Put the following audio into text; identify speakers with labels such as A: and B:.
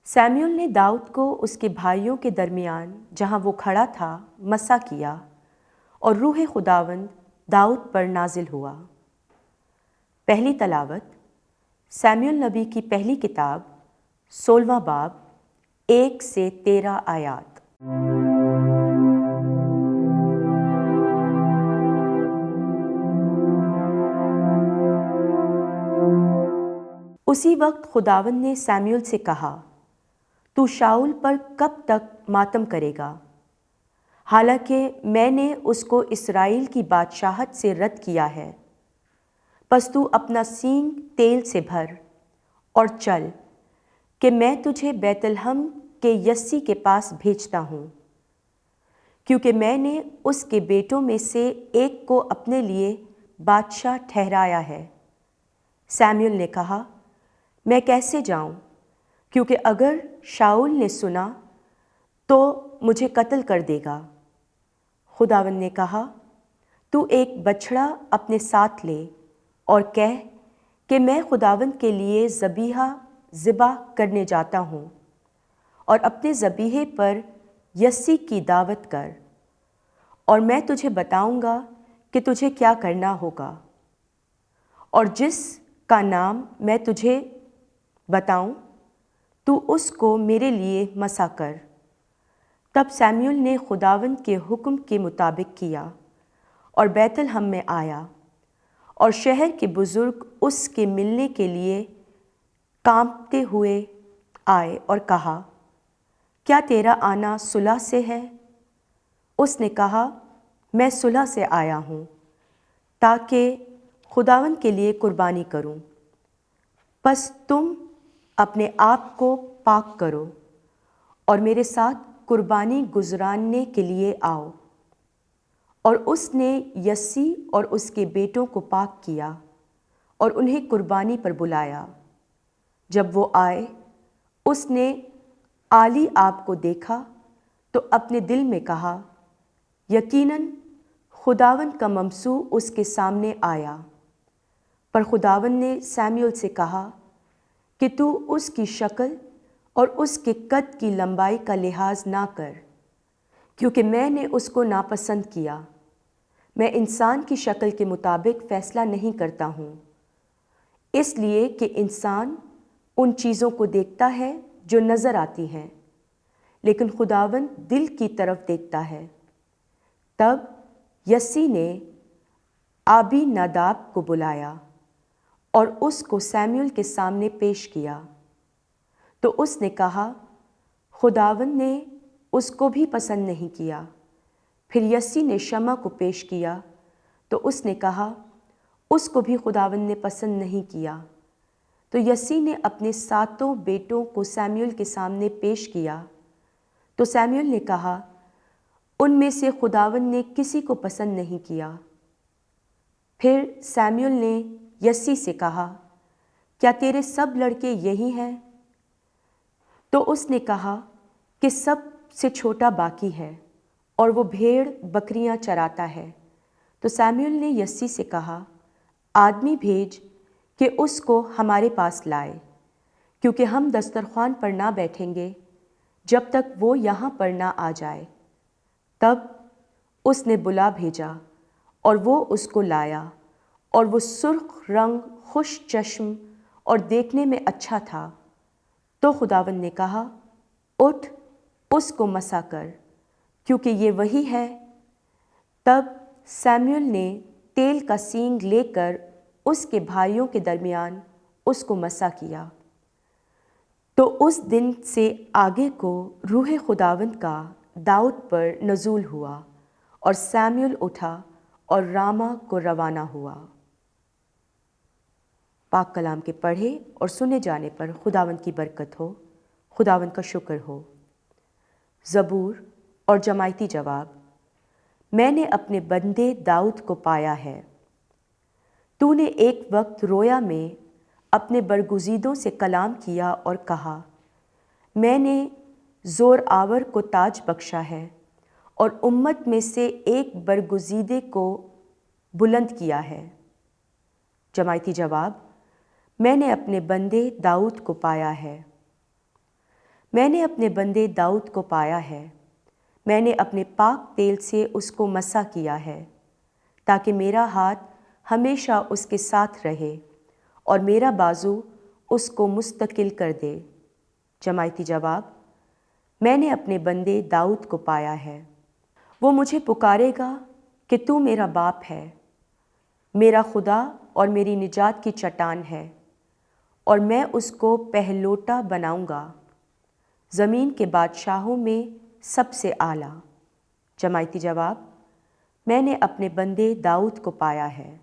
A: Samuel ने दाऊद को उसके भाइयों के दरमियान जहाँ वो खड़ा था मसा किया और रूह खुदावंद दाऊद पर नाजिल हुआ। पहली तलावत सैमुअल नबी की पहली किताब 16वां बाब 1 से 13 आयात। उसी वक्त खुदावंद ने सैमुअल से कहा, तू शाऊल पर कब तक मातम करेगा? हालांकि मैंने उसको इस्राएल की बादशाहत से रद्द किया है। बस तू अपना सींग तेल से भर और चल कि मैं तुझे बैतलहम के यस्सी के पास भेजता हूँ, क्योंकि मैंने उसके बेटों में से एक को अपने लिए बादशाह ठहराया है। सैमुअल ने कहा, मैं कैसे जाऊँ, क्योंकि अगर शाऊल ने सुना तो मुझे कत्ल कर देगा। खुदावंद ने कहा, तू एक बछड़ा अपने साथ ले और कह कि मैं खुदावंद के लिए ज़िबा करने जाता हूँ, और अपने ज़बीहे पर यस्सी की दावत कर, और मैं तुझे बताऊँगा कि तुझे क्या करना होगा, और जिस का नाम मैं तुझे बताऊँ तू उसको मेरे लिए मसा कर। तब सैमुअल ने खुदावंद के हुक्म के मुताबिक किया और बैतलहम में आया, और शहर के बुजुर्ग उसके मिलने के लिए कांपते हुए आए और कहा, क्या तेरा आना सुलह से है? उसने कहा, मैं सुलह से आया हूँ, ताकि खुदावंद के लिए कुर्बानी करूँ। बस तुम अपने आप को पाक करो और मेरे साथ कुर्बानी गुजरानने के लिए आओ। और उसने यस्सी और उसके बेटों को पाक किया और उन्हें कुर्बानी पर बुलाया। जब वो आए, उसने आली आप को देखा तो अपने दिल में कहा, यकीनन खुदावंद का ममसू उसके सामने आया। पर खुदावंद ने सैमुअल से कहा कि तू उसकी शक्ल और उसके कद की लंबाई का लिहाज ना कर, क्योंकि मैंने उसको नापसंद किया। मैं इंसान की शक्ल के मुताबिक फैसला नहीं करता हूँ, इसलिए कि इंसान उन चीज़ों को देखता है जो नज़र आती हैं, लेकिन खुदावंद दिल की तरफ देखता है। तब यस्सी ने आबी नादाब को बुलाया और उसको सैमुअल के सामने पेश किया। तो उसने कहा, खुदावंद ने उसको भी पसंद नहीं किया। फिर यस्सी ने शमा को पेश किया तो उसने कहा, उसको भी खुदावंद ने पसंद नहीं किया। तो यस्सी ने अपने 7 बेटों को सैमुअल के सामने पेश किया तो सैमुअल ने कहा, उनमें से खुदावंद ने किसी को पसंद नहीं किया। फिर सैमुअल ने यस्सी से कहा, क्या तेरे सब लड़के यही हैं? तो उसने कहा कि सबसे छोटा बाकी है और वो भेड़ बकरियां चराता है। तो सैमुअल ने यस्सी से कहा, आदमी भेज कि उसको हमारे पास लाए, क्योंकि हम दस्तरख्वान पर ना बैठेंगे जब तक वो यहाँ पर ना आ जाए। तब उसने बुला भेजा और वो उसको लाया, और वो सुर्ख रंग, खुश चश्म और देखने में अच्छा था। तो खुदावंद ने कहा, उठ, उसको मसा कर, क्योंकि ये वही है। तब सैमुअल ने तेल का सींग लेकर उसके भाइयों के दरमियान उसको मसा किया। तो उस दिन से आगे को रूह खुदावंद का दाऊद पर नज़ूल हुआ, और सैमुअल उठा और रामा को रवाना हुआ। पाक कलाम के पढ़े और सुने जाने पर खुदावंद की बरकत हो, खुदावंद का शुक्र हो। ज़बूर और जमायती जवाब। मैंने अपने बंदे दाऊद को पाया है। तूने एक वक्त रोया में अपने बरगुज़ीदों से कलाम किया और कहा, मैंने ज़ोर आवर को ताज बख्शा है और उम्मत में से एक बरगुज़ीदे को बुलंद किया है। जमायती जवाब। मैंने अपने बंदे दाऊद को पाया है। میں نے اپنے بندے داؤد کو پایا ہے، میں نے اپنے پاک تیل سے اس کو مسح کیا ہے، تاکہ میرا ہاتھ ہمیشہ اس کے ساتھ رہے اور میرا بازو اس کو مستقل کر دے۔ جماعتی جواب: میں نے اپنے بندے داؤد کو پایا ہے۔ وہ مجھے پکارے گا کہ تو میرا باپ ہے، میرا خدا اور میری نجات کی چٹان ہے، اور میں اس کو پہلوٹا بناؤں گا، زمین کے بادشاہوں میں سب سے اعلیٰ۔ جماعتی جواب: میں نے اپنے بندے داؤد کو پایا ہے۔